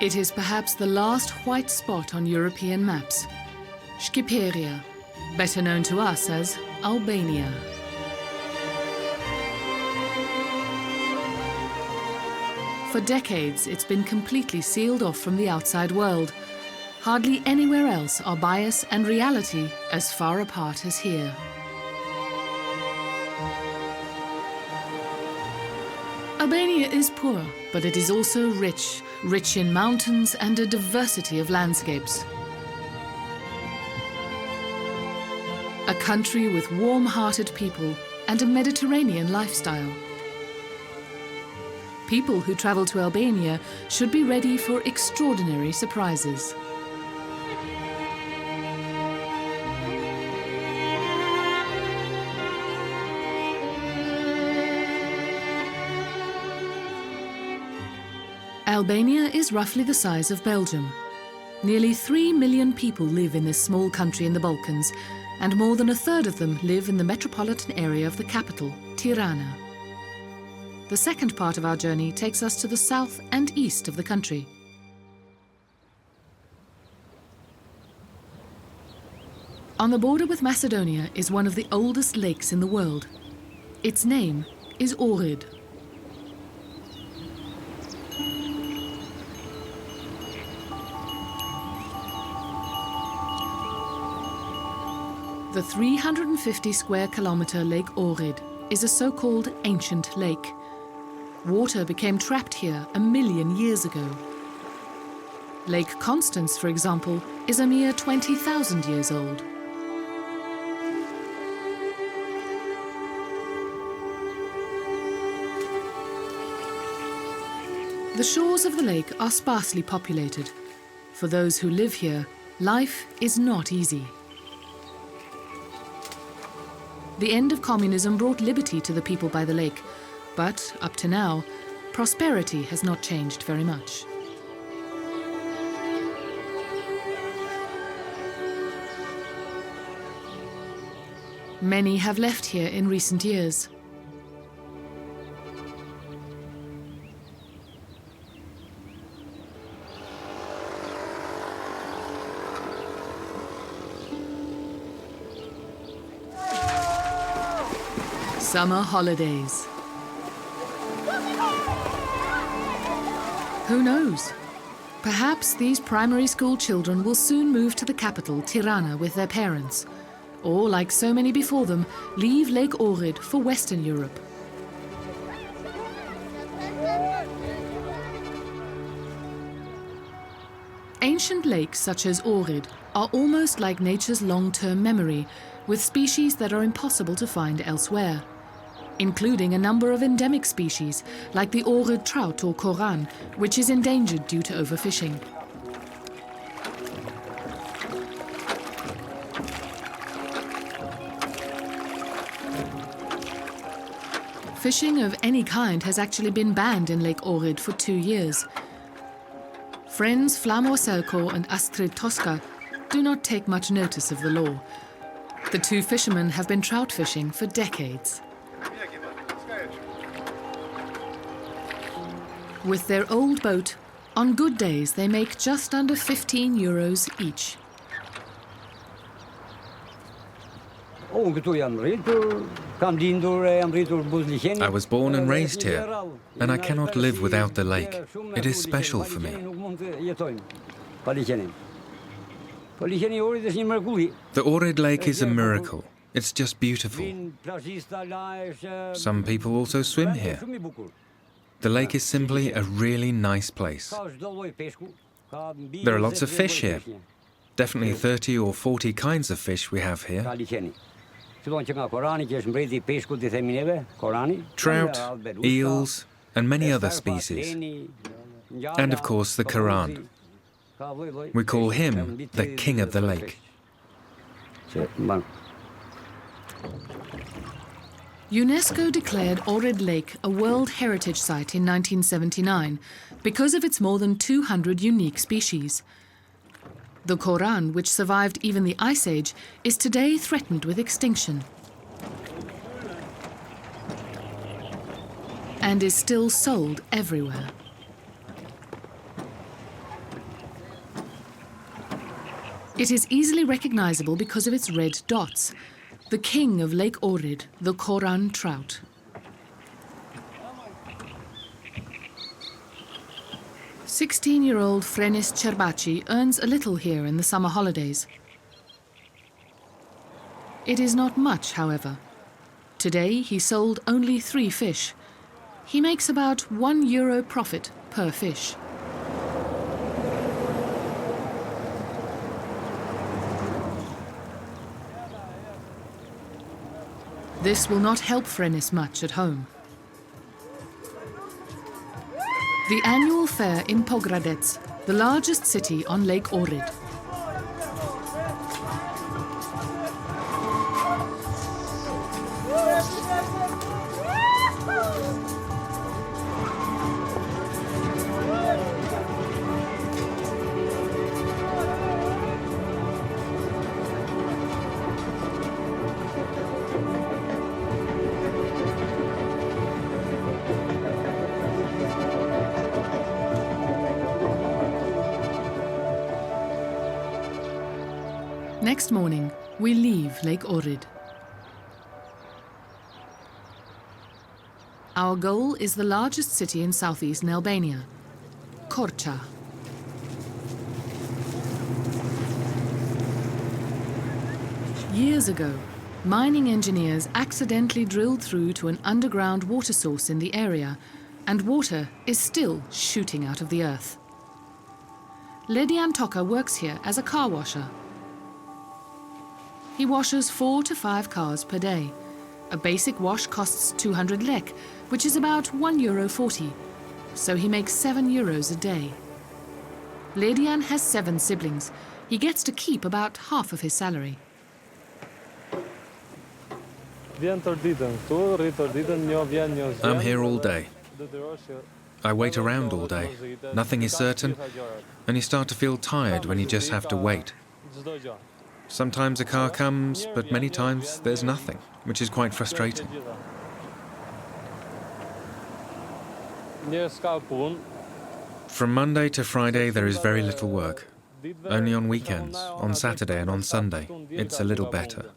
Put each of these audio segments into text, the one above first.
It is perhaps the last white spot on European maps, Shqipëria, better known to us as Albania. For decades, it's been completely sealed off from the outside world. Hardly anywhere else are bias and reality as far apart as here. Albania is poor, but it is also rich, rich in mountains and a diversity of landscapes. A country with warm-hearted people and a Mediterranean lifestyle. People who travel to Albania should be ready for extraordinary surprises. Albania is roughly the size of Belgium. Nearly 3 million people live in this small country in the Balkans, and more than a third of them live in the metropolitan area of the capital, Tirana. The second part of our journey takes us to the south and east of the country. On the border with Macedonia is one of the oldest lakes in the world. Its name is Ohrid. The 350 square kilometer Lake Ohrid is a so-called ancient lake. Water became trapped here 1 million years ago. Lake Constance, for example, is a mere 20,000 years old. The shores of the lake are sparsely populated. For those who live here, life is not easy. The end of communism brought liberty to the people by the lake, but up to now, prosperity has not changed very much. Many have left here in recent years. Summer holidays. Who knows? Perhaps these primary school children will soon move to the capital, Tirana, with their parents, or, like so many before them, leave Lake Ohrid for Western Europe. Ancient lakes such as Ohrid are almost like nature's long-term memory, with species that are impossible to find elsewhere, including a number of endemic species, like the Ohrid trout or koran, which is endangered due to overfishing. Fishing of any kind has actually been banned in Lake Ohrid for 2 years. Friends Flamo Selko and Astrid Toska do not take much notice of the law. The two fishermen have been trout fishing for decades. With their old boat, on good days they make just under 15 euros each. I was born and raised here, and I cannot live without the lake. It is special for me. The Ohrid Lake is a miracle. It's just beautiful. Some people also swim here. The lake is simply a really nice place. There are lots of fish here. Definitely 30 or 40 kinds of fish we have here. Trout, eels, and many other species. And of course the Koran. We call him the king of the lake. UNESCO declared Ohrid Lake a World Heritage Site in 1979 because of its more than 200 unique species. The Koran, which survived even the Ice Age, is today threatened with extinction and is still sold everywhere. It is easily recognizable because of its red dots, the king of Lake Ohrid, the Koran trout. "16-year-old Frenis Cerbaci earns a little here in the summer holidays. It is not much, however. Today he sold only 3 fish. He makes about €1 profit per fish. This will not help Frenis much at home. The annual fair in Pogradec, the largest city on Lake Ohrid. Next morning, we leave Lake Ohrid. Our goal is the largest city in southeastern Albania, Korçë. Years ago, mining engineers accidentally drilled through to an underground water source in the area, and water is still shooting out of the earth. Ledian Toka works here as a car washer. He washes 4 to 5 cars per day. A basic wash costs 200 lek, which is about €1.40, so he makes €7 a day. Ledian has 7 siblings. He gets to keep about half of his salary. I'm here all day. I wait around all day. Nothing is certain, and you start to feel tired when you just have to wait. Sometimes a car comes, but many times there's nothing, which is quite frustrating. From Monday to Friday there is very little work. Only on weekends, on Saturday and on Sunday, it's a little better.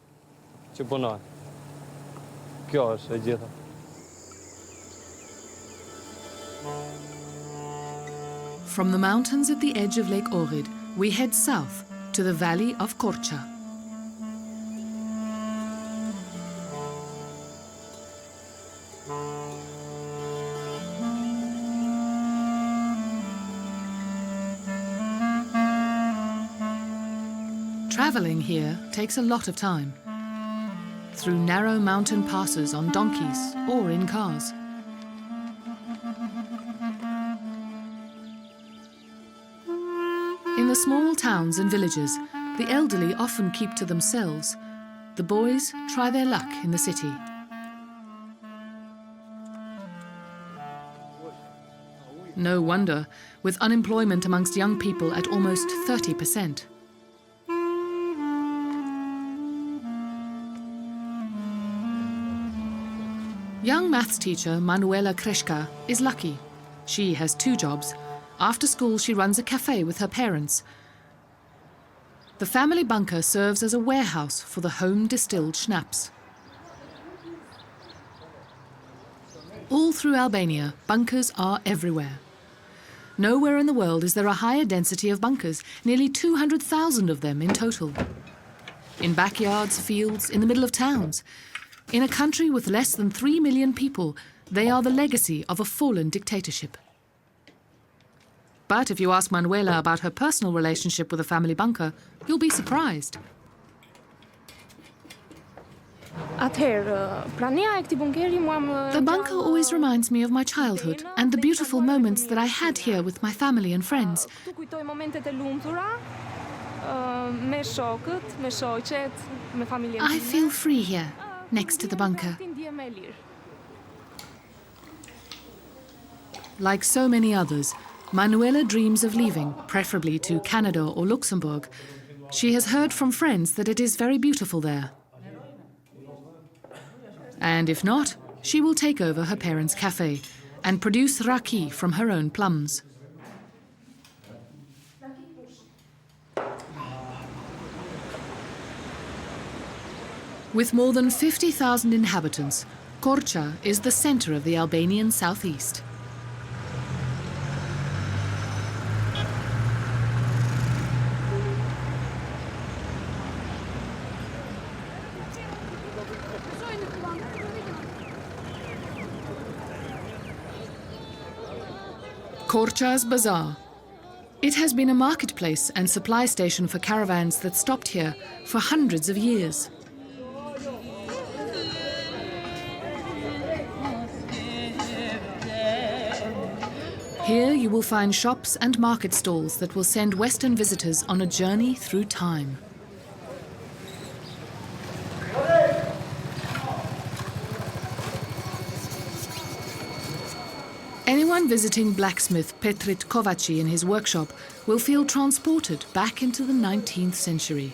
From the mountains at the edge of Lake Ohrid, we head south to the valley of Korçë. Traveling here takes a lot of time, through narrow mountain passes on donkeys or in cars. In the small towns and villages, the elderly often keep to themselves. The boys try their luck in the city. No wonder, with unemployment amongst young people at almost 30%. Young maths teacher Manuela Kreshka is lucky. She has 2 jobs. After school, she runs a cafe with her parents. The family bunker serves as a warehouse for the home-distilled schnapps. All through Albania, bunkers are everywhere. Nowhere in the world is there a higher density of bunkers, nearly 200,000 of them in total. In backyards, fields, in the middle of towns. In a country with less than 3 million people, they are the legacy of a fallen dictatorship. But if you ask Manuela about her personal relationship with a family bunker, you'll be surprised. The bunker always reminds me of my childhood and the beautiful moments that I had here with my family and friends. I feel free here, next to the bunker. Like so many others, Manuela dreams of leaving, preferably to Canada or Luxembourg. She has heard from friends that it is very beautiful there. And if not, she will take over her parents' cafe and produce raki from her own plums. With more than 50,000 inhabitants, Korçë is the center of the Albanian southeast. Korçë's Bazaar. It has been a marketplace and supply station for caravans that stopped here for hundreds of years. Here you will find shops and market stalls that will send Western visitors on a journey through time. Anyone visiting blacksmith Petrit Kovaci in his workshop will feel transported back into the 19th century.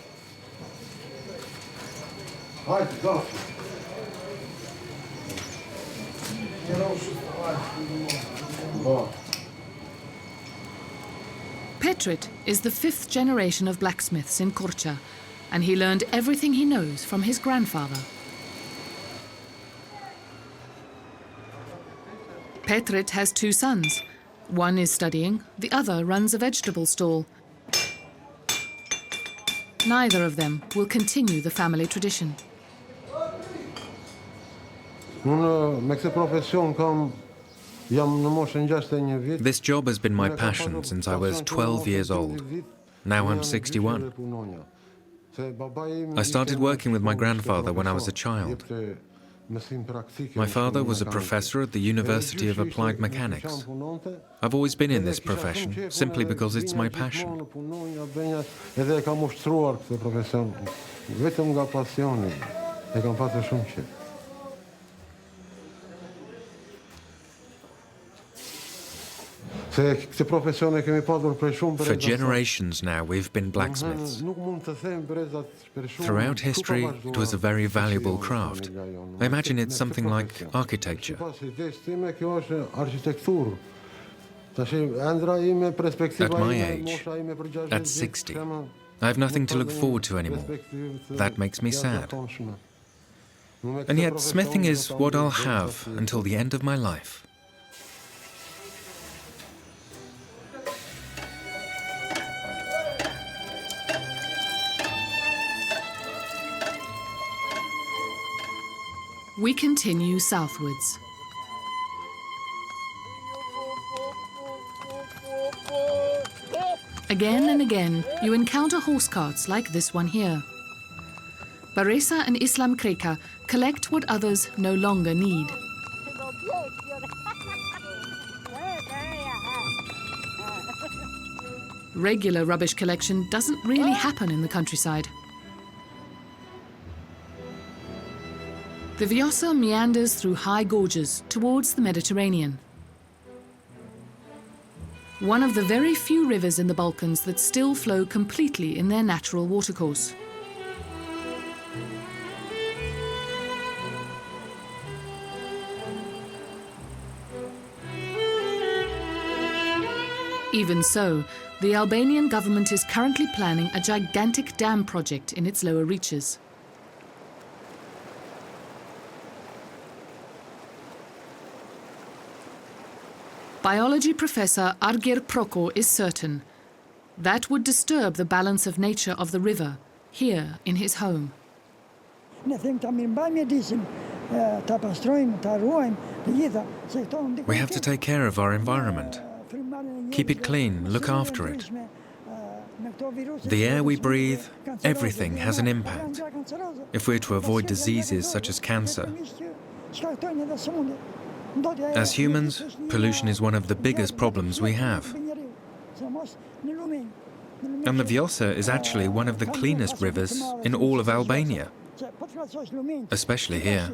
Petrit is the 5th generation of blacksmiths in Korçë, and he learned everything he knows from his grandfather. Petrit has 2 sons. One is studying, the other runs a vegetable stall. Neither of them will continue the family tradition. This job has been my passion since I was 12 years old. Now I'm 61. I started working with my grandfather when I was a child. My father was a professor at the University of Applied Mechanics. I've always been in this profession simply because it's my passion. For generations now, we've been blacksmiths. Throughout history, it was a very valuable craft. I imagine it's something like architecture. At my age, at 60, I have nothing to look forward to anymore. That makes me sad. And yet, smithing is what I'll have until the end of my life. We continue southwards. Again and again, you encounter horse carts like this one here. Baresa and Islam Kreka collect what others no longer need. Regular rubbish collection doesn't really happen in the countryside. The Vjosa meanders through high gorges towards the Mediterranean. One of the very few rivers in the Balkans that still flow completely in their natural watercourse. Even so, the Albanian government is currently planning a gigantic dam project in its lower reaches. Biology professor Argir Proko is certain that would disturb the balance of nature of the river here in his home. We have to take care of our environment. Keep it clean, look after it. The air we breathe, everything has an impact. If we're to avoid diseases such as cancer. As humans, pollution is one of the biggest problems we have. And the Vjosa is actually one of the cleanest rivers in all of Albania, especially here.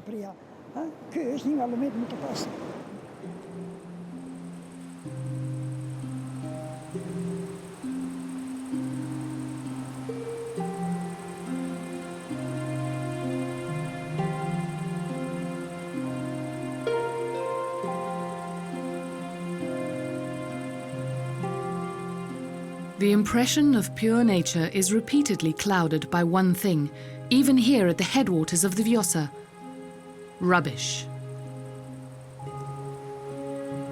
The impression of pure nature is repeatedly clouded by one thing: even here at the headwaters of the Vjosa. Rubbish.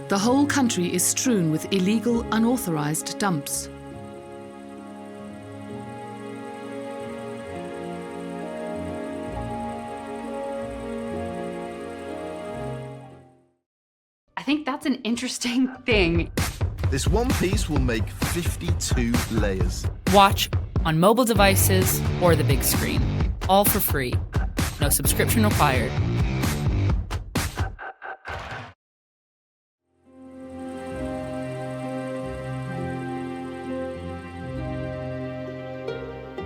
The whole country is strewn with illegal, unauthorized dumps. I think that's an interesting thing. This one piece will make 52 layers. Watch on mobile devices or the big screen, all for free. No subscription required.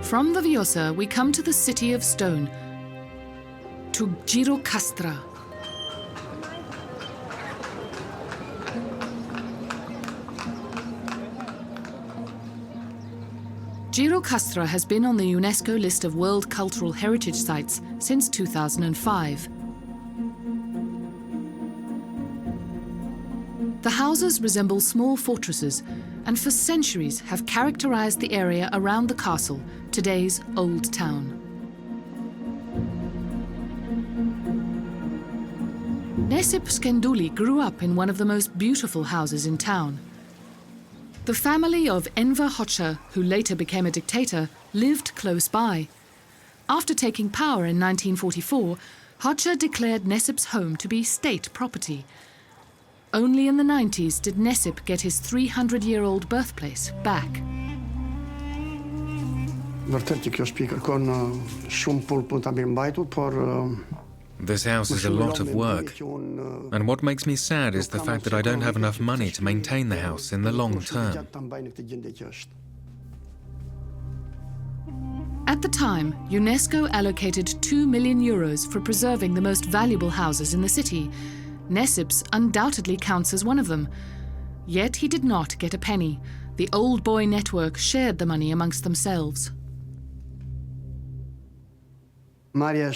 From the Vjosa, we come to the city of stone, to Gjirokastër. Gjirokastër has been on the UNESCO list of World Cultural Heritage Sites since 2005. The houses resemble small fortresses and for centuries have characterized the area around the castle, today's Old Town. Necip Skenduli grew up in one of the most beautiful houses in town. The family of Enver Hoxha, who later became a dictator, lived close by. After taking power in 1944, Hoxha declared Necip's home to be state property. Only in the 90s did Necip get his 300-year-old birthplace back. This house is a lot of work, and what makes me sad is the fact that I don't have enough money to maintain the house in the long term. At the time, UNESCO allocated 2 million euros for preserving the most valuable houses in the city. Necip's undoubtedly counts as one of them. Yet he did not get a penny. The Old Boy Network shared the money amongst themselves. During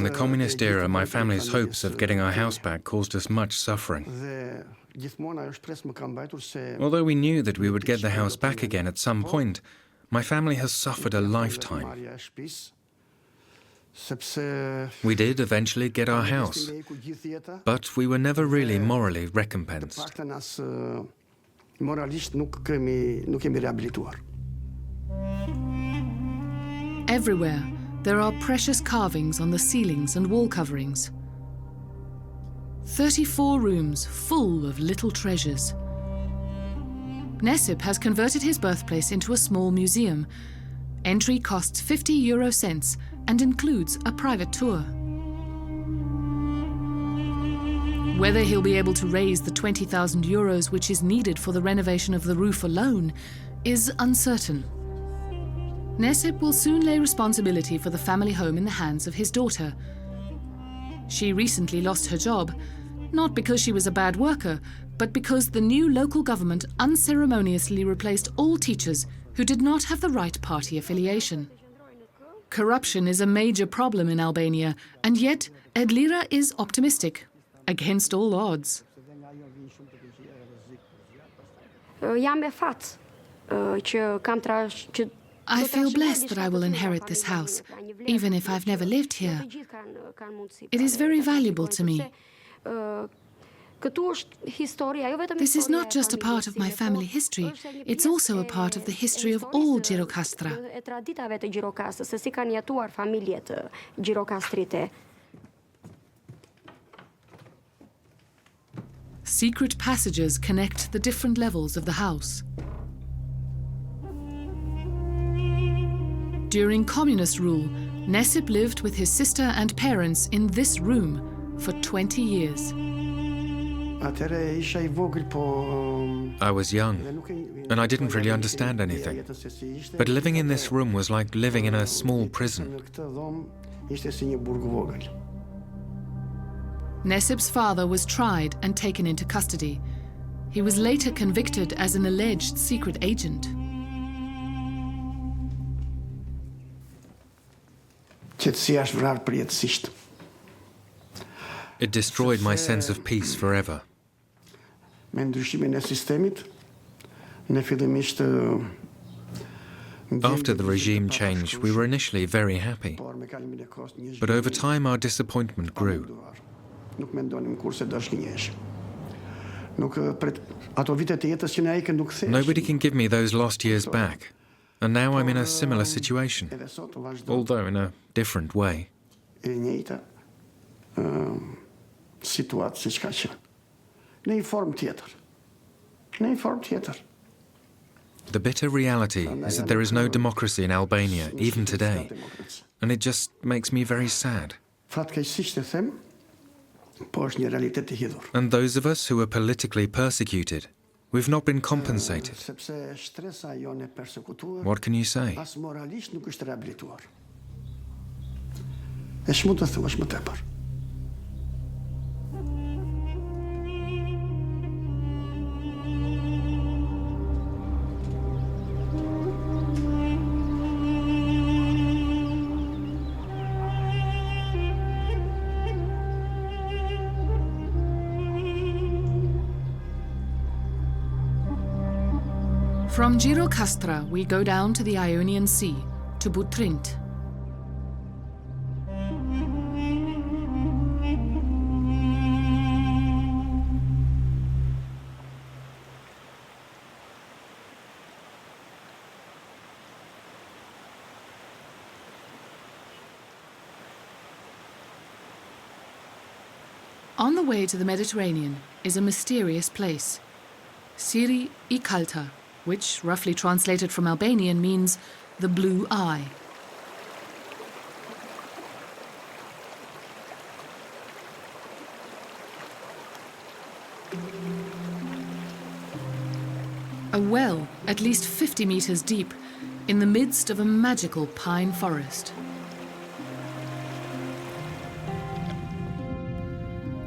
the communist era, my family's hopes of getting our house back caused us much suffering. Although we knew that we would get the house back again at some point, my family has suffered a lifetime. We did eventually get our house, but we were never really morally recompensed. Everywhere, there are precious carvings on the ceilings and wall coverings. 34 rooms full of little treasures. Necip has converted his birthplace into a small museum. Entry costs 50 euro cents and includes a private tour. Whether he'll be able to raise the 20,000 euros which is needed for the renovation of the roof alone is uncertain. Necip will soon lay responsibility for the family home in the hands of his daughter. She recently lost her job, not because she was a bad worker, but because the new local government unceremoniously replaced all teachers who did not have the right party affiliation. Corruption is a major problem in Albania, and yet Edlira is optimistic, against all odds. I feel blessed that I will inherit this house, even if I've never lived here. It is very valuable to me. This is not just a part of my family history, it's also a part of the history of all Gjirokastër. Secret passages connect the different levels of the house. During communist rule, Necip lived with his sister and parents in this room for 20 years. I was young, and I didn't really understand anything. But living in this room was like living in a small prison. Necip's father was tried and taken into custody. He was later convicted as an alleged secret agent. It destroyed my sense of peace forever. After the regime change, we were initially very happy, but over time our disappointment grew. Nobody can give me those lost years back, and now I'm in a similar situation, although in a different way. The bitter reality is that there is no democracy in Albania, even today, and it just makes me very sad. And those of us who are politically persecuted, we've not been compensated. What can you say? From Gjirokastër, we go down to the Ionian Sea, to Butrint. On the way to the Mediterranean is a mysterious place, Siri I Kalta, which, roughly translated from Albanian, means the blue eye. A well, at least 50 meters deep, in the midst of a magical pine forest.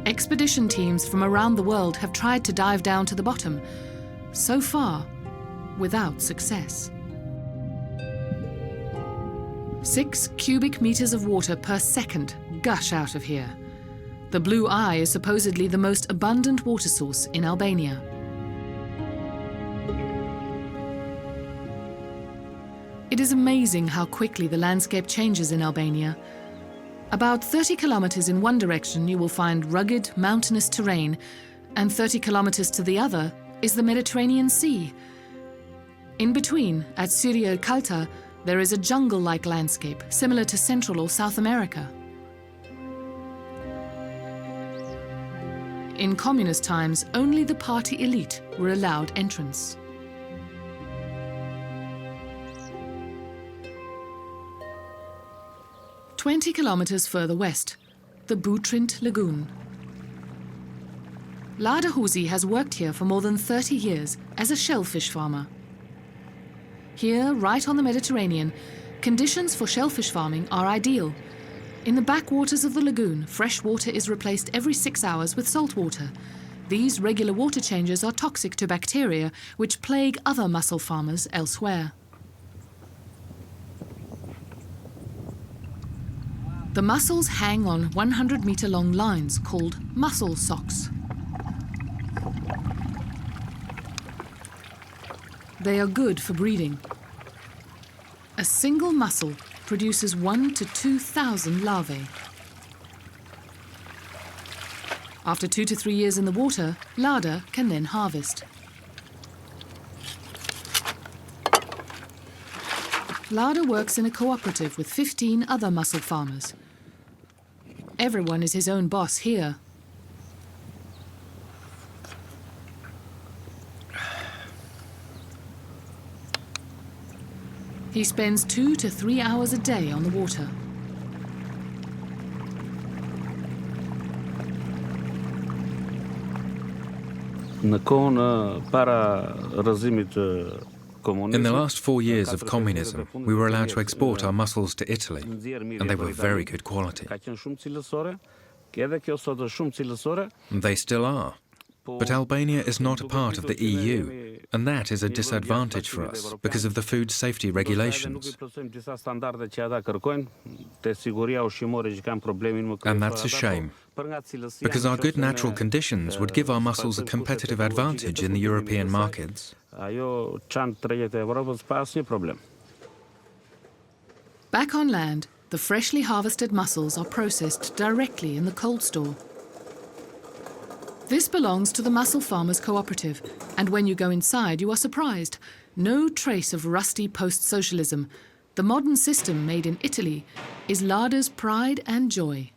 Expedition teams from around the world have tried to dive down to the bottom, so far without success. 6 cubic meters of water per second gush out of here. The blue eye is supposedly the most abundant water source in Albania. It is amazing how quickly the landscape changes in Albania. About 30 kilometers in one direction you will find rugged, mountainous terrain, and 30 kilometers to the other is the Mediterranean Sea. In between, at Siri Kalta, there is a jungle-like landscape, similar to Central or South America. In communist times, only the party elite were allowed entrance. "20 kilometers further west, the Butrint Lagoon. Lada Huzi has worked here for more than 30 years as a shellfish farmer. Here, right on the Mediterranean, conditions for shellfish farming are ideal. In the backwaters of the lagoon, fresh water is replaced every 6 hours with salt water. These regular water changes are toxic to bacteria, which plague other mussel farmers elsewhere. The mussels hang on 100-meter-long lines called mussel socks. They are good for breeding. A single mussel produces 1,000 to 2,000 larvae. After 2 to 3 years in the water, Lada can then harvest. Lada works in a cooperative with 15 other mussel farmers. Everyone is his own boss here. He spends 2 to 3 hours a day on the water. In the last 4 years of communism, we were allowed to export our mussels to Italy, and they were very good quality. And they still are. But Albania is not a part of the EU, and that is a disadvantage for us because of the food safety regulations. And that's a shame, because our good natural conditions would give our mussels a competitive advantage in the European markets. Back on land, the freshly harvested mussels are processed directly in the cold store. This belongs to the Mussel Farmers Cooperative, and when you go inside, you are surprised. No trace of rusty post-socialism. The modern system made in Italy is Lada's pride and joy.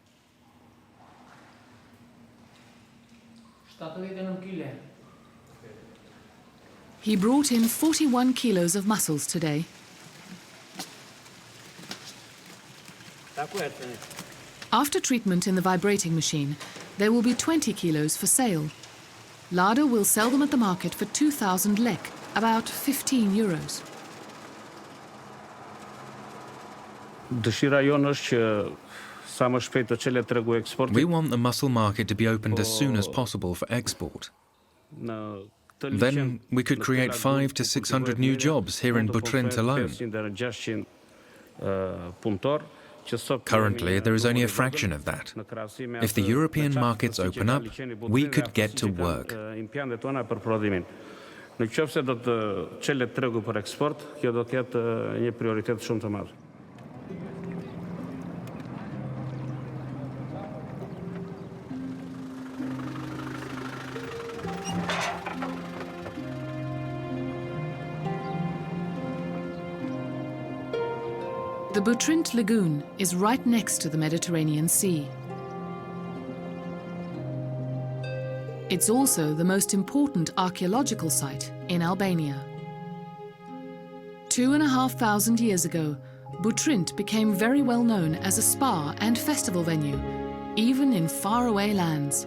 He brought in 41 kilos of mussels today. After treatment in the vibrating machine, there will be 20 kilos for sale. Lada will sell them at the market for 2,000 lek, about 15 euros. We want the mussel market to be opened as soon as possible for export. Then we could create 500 to 600 new jobs here in Butrint alone. Currently, there is only a fraction of that. If the European markets open up, we could get to work. The Butrint Lagoon is right next to the Mediterranean Sea. It's also the most important archaeological site in Albania. 2,500 years ago, Butrint became very well known as a spa and festival venue, even in faraway lands.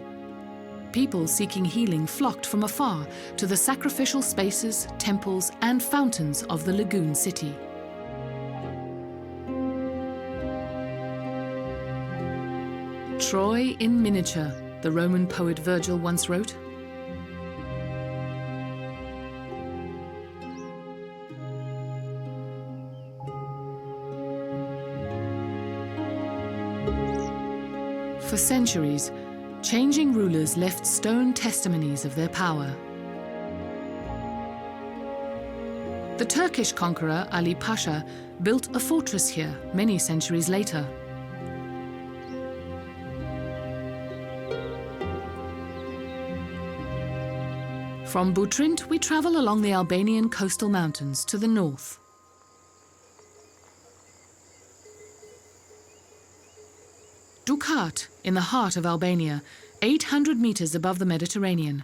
People seeking healing flocked from afar to the sacrificial spaces, temples, and fountains of the lagoon city. Troy in miniature, the Roman poet Virgil once wrote. For centuries, changing rulers left stone testimonies of their power. The Turkish conqueror Ali Pasha built a fortress here many centuries later. From Butrint, we travel along the Albanian coastal mountains to the north. Dukat, in the heart of Albania, 800 meters above the Mediterranean.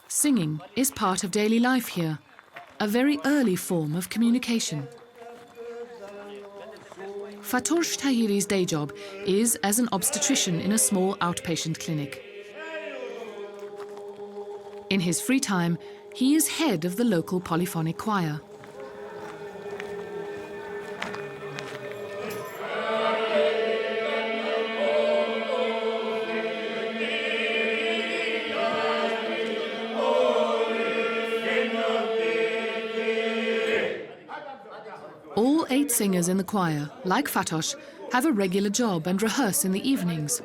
Singing is part of daily life here, a very early form of communication. Fatosh Tahiri's day job is as an obstetrician in a small outpatient clinic. In his free time, he is head of the local polyphonic choir. All 8 singers in the choir, like Fatosh, have a regular job and rehearse in the evenings.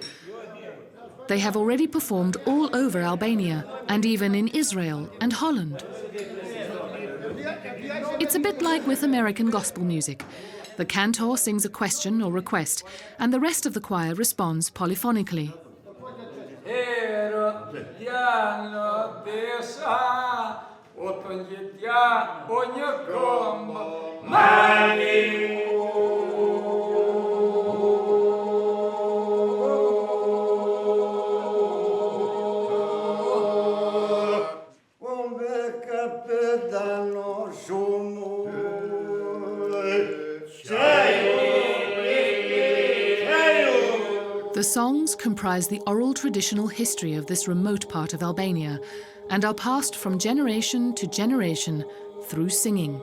They have already performed all over Albania and even in Israel and Holland. It's a bit like with American gospel music. The cantor sings a question or request, and the rest of the choir responds polyphonically. The songs comprise the oral traditional history of this remote part of Albania and are passed from generation to generation through singing.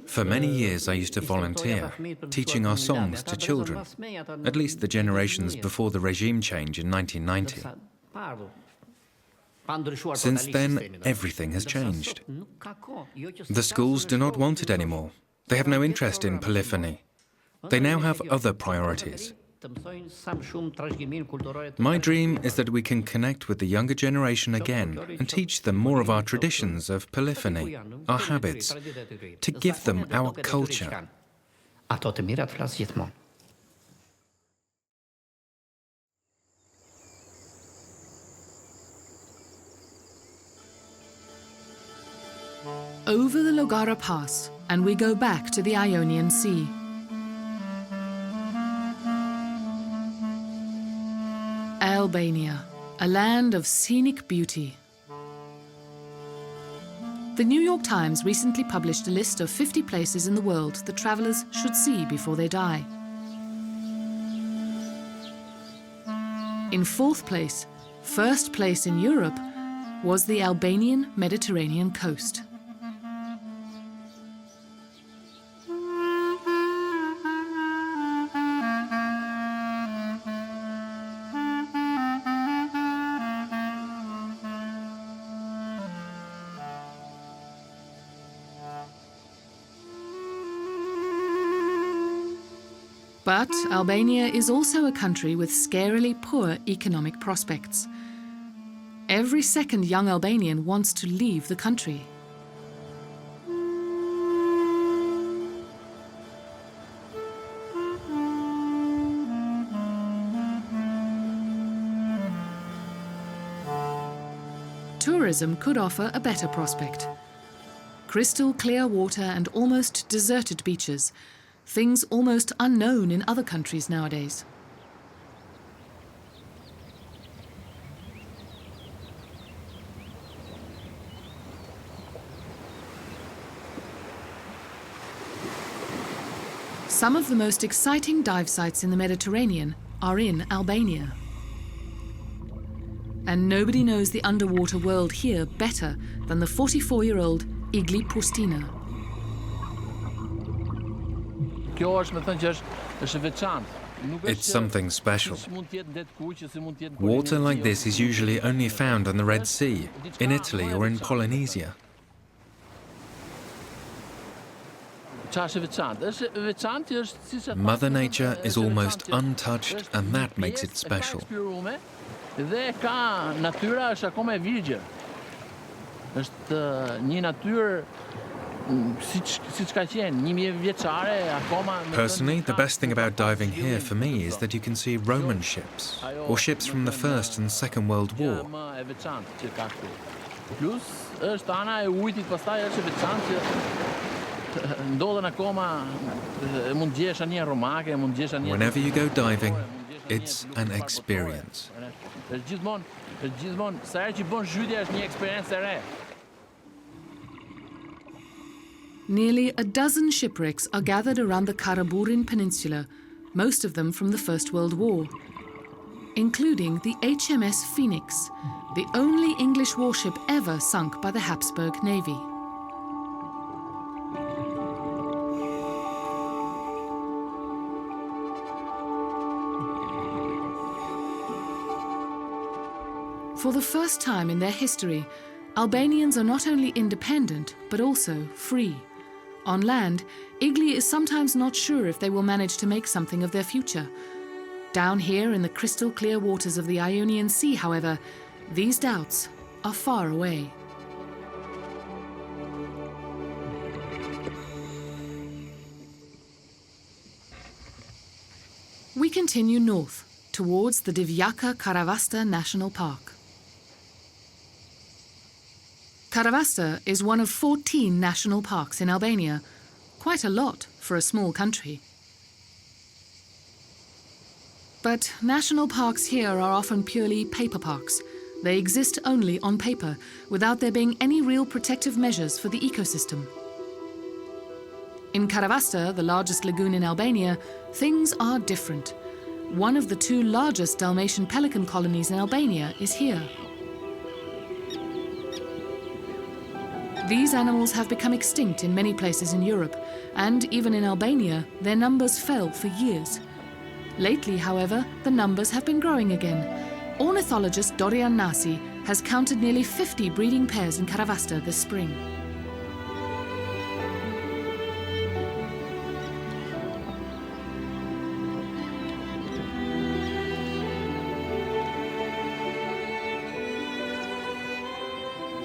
For many years I used to volunteer, teaching our songs to children, at least the generations before the regime change in 1990. Since then, everything has changed. The schools do not want it anymore. They have no interest in polyphony. They now have other priorities. My dream is that we can connect with the younger generation again and teach them more of our traditions of polyphony, our habits, to give them our culture. Over the Logara Pass, and we go back to the Ionian Sea. Albania, a land of scenic beauty. The New York Times recently published a list of 50 places in the world that travelers should see before they die. In fourth place, first place in Europe, was the Albanian Mediterranean coast. But Albania is also a country with scarily poor economic prospects. Every second young Albanian wants to leave the country. Tourism could offer a better prospect. Crystal clear water and almost deserted beaches, things almost unknown in other countries nowadays. Some of the most exciting dive sites in the Mediterranean are in Albania. And nobody knows the underwater world here better than the 44-year-old Igli Pustina. It's something special. Water like this is usually only found on the Red Sea, in Italy or in Polynesia. Mother Nature is almost untouched, and that makes it special. Personally, the best thing about diving here for me is that you can see Roman ships, or ships from the First and Second World War. Whenever you go diving, it's an experience. Nearly a dozen shipwrecks are gathered around the Karaburun Peninsula, most of them from the First World War, including the HMS Phoenix, the only English warship ever sunk by the Habsburg Navy. For the first time in their history, Albanians are not only independent, but also free. On land, Igli is sometimes not sure if they will manage to make something of their future. Down here in the crystal clear waters of the Ionian Sea, however, these doubts are far away. We continue north, towards the Divjaka Karavasta National Park. Karavasta is one of 14 national parks in Albania, quite a lot for a small country. But national parks here are often purely paper parks. They exist only on paper, without there being any real protective measures for the ecosystem. In Karavasta, the largest lagoon in Albania, things are different. One of the two largest Dalmatian pelican colonies in Albania is here. These animals have become extinct in many places in Europe, and even in Albania, their numbers fell for years. Lately, however, the numbers have been growing again. Ornithologist Dorian Nasi has counted nearly 50 breeding pairs in Karavasta this spring.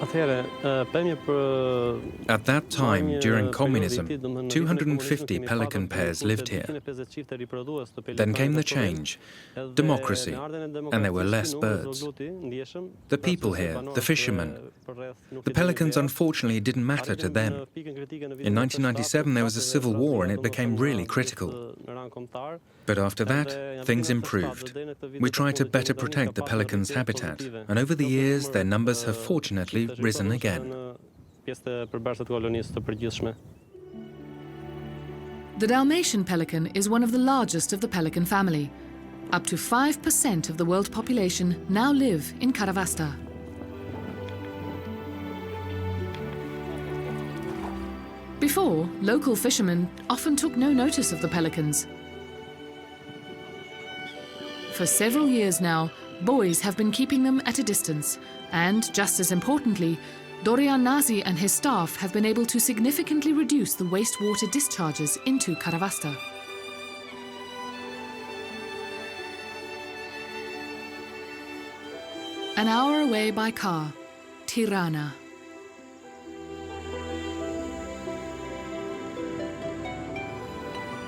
At that time, during communism, 250 pelican pairs lived here. Then came the change, democracy, and there were less birds. The people here, the fishermen, the pelicans unfortunately didn't matter to them. In 1997 there was a civil war and it became really critical. But after that, things improved. We tried to better protect the pelicans' habitat, and over the years their numbers have fortunately risen again. The Dalmatian pelican is one of the largest of the pelican family. Up to 5% of the world population now live in Karavasta. Before, local fishermen often took no notice of the pelicans. For several years now, boys have been keeping them at a distance, and just as importantly, Dorian Nazi and his staff have been able to significantly reduce the wastewater discharges into Karavasta. An hour away by car, Tirana.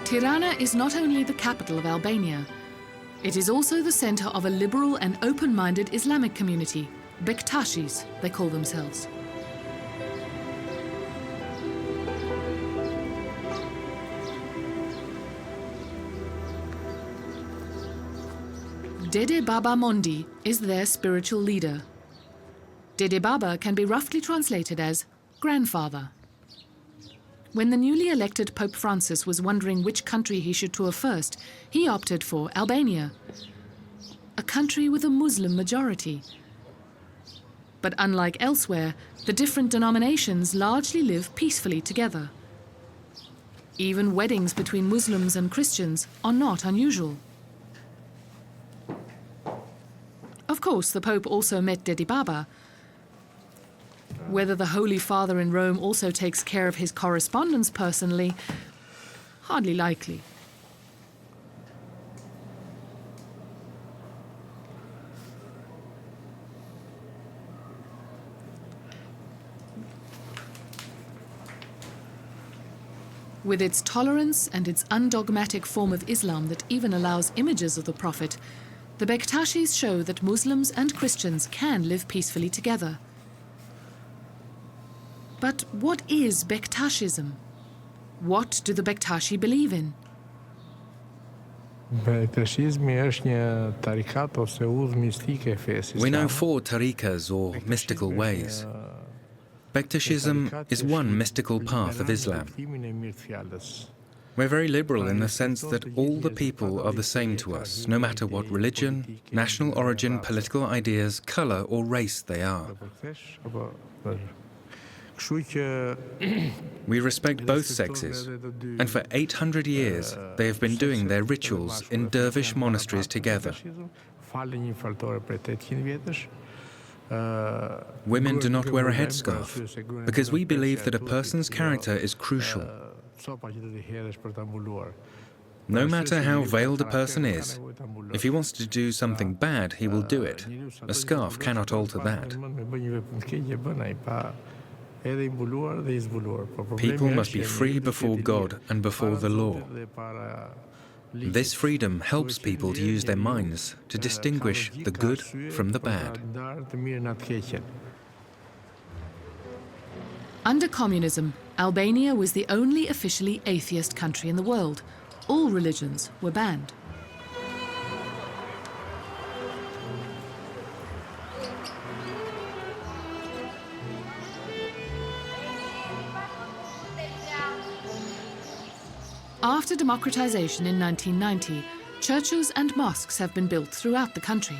Tirana is not only the capital of Albania, it is also the center of a liberal and open-minded Islamic community, Bektashis, they call themselves. Dede Baba Mondi is their spiritual leader. Dede Baba can be roughly translated as grandfather. When the newly elected Pope Francis was wondering which country he should tour first, he opted for Albania, a country with a Muslim majority. But unlike elsewhere, the different denominations largely live peacefully together. Even weddings between Muslims and Christians are not unusual. Of course, the Pope also met Dede Baba. Whether the Holy Father in Rome also takes care of his correspondence personally, hardly likely. With its tolerance and its undogmatic form of Islam that even allows images of the Prophet, the Bektashis show that Muslims and Christians can live peacefully together. But what is Bektashism? What do the Bektashi believe in? We know 4 tariqas or mystical ways. Bektashism is one mystical path of Islam. We're very liberal in the sense that all the people are the same to us, no matter what religion, national origin, political ideas, colour or race they are. We respect both sexes, and for 800 years they have been doing their rituals in dervish monasteries together. Women do not wear a headscarf, because we believe that a person's character is crucial. No matter how veiled a person is, if he wants to do something bad, he will do it. A scarf cannot alter that. People must be free before God and before the law. This freedom helps people to use their minds to distinguish the good from the bad. Under communism, Albania was the only officially atheist country in the world. All religions were banned. After democratization in 1990, churches and mosques have been built throughout the country.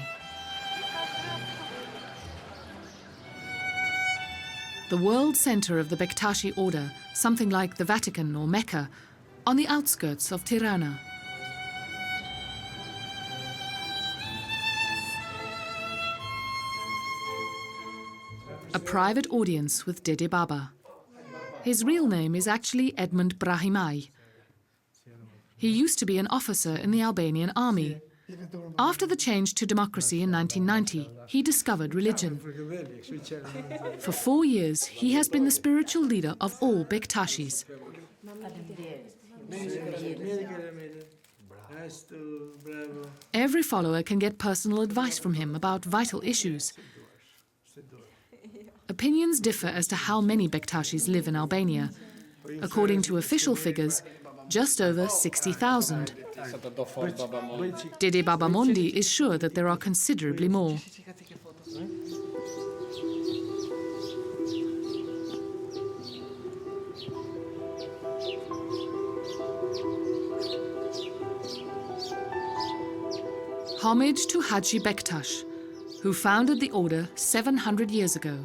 The world center of the Bektashi order, something like the Vatican or Mecca, on the outskirts of Tirana. A private audience with Dede Baba. His real name is actually Edmund Brahimaj. He used to be an officer in the Albanian army. After the change to democracy in 1990, he discovered religion. For 4 years, he has been the spiritual leader of all Bektashis. Every follower can get personal advice from him about vital issues. Opinions differ as to how many Bektashis live in Albania. According to official figures, just over 60,000. Dede Babamondi is sure that there are considerably more. Homage to Haji Bektash, who founded the order 700 years ago.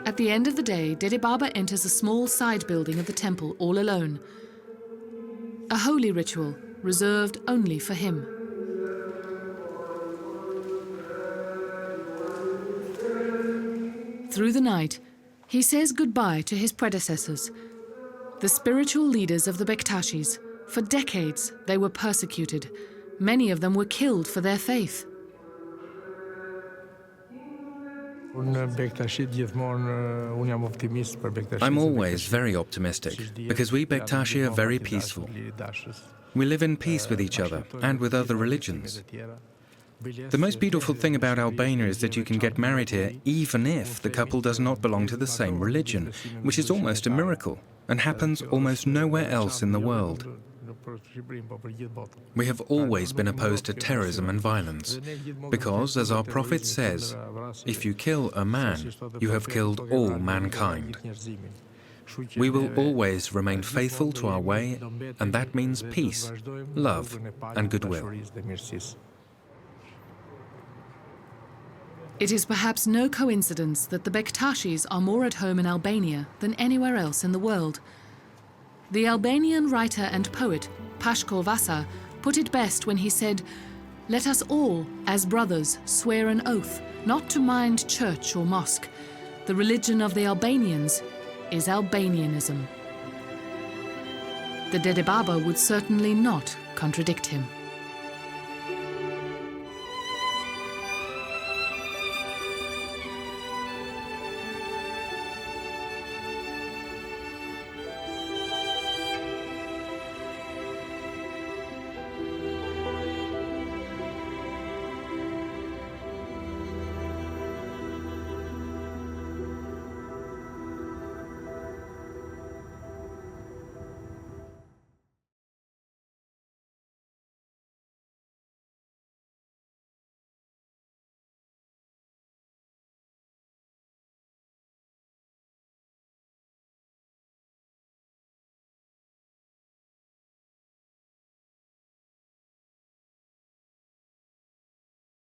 At the end of the day, Dede Baba enters a small side building of the temple all alone. A holy ritual reserved only for him. Through the night, he says goodbye to his predecessors, the spiritual leaders of the Bektashis. For decades, they were persecuted. Many of them were killed for their faith. I'm always very optimistic, because we Bektashi are very peaceful. We live in peace with each other and with other religions. The most beautiful thing about Albania is that you can get married here even if the couple does not belong to the same religion, which is almost a miracle and happens almost nowhere else in the world. We have always been opposed to terrorism and violence, because, as our Prophet says, if you kill a man, you have killed all mankind. We will always remain faithful to our way, and that means peace, love, and goodwill. It is perhaps no coincidence that the Bektashis are more at home in Albania than anywhere else in the world. The Albanian writer and poet Pashko Vasa put it best when he said, "Let us all, as brothers, swear an oath not to mind church or mosque. The religion of the Albanians is Albanianism." The Dede Baba would certainly not contradict him.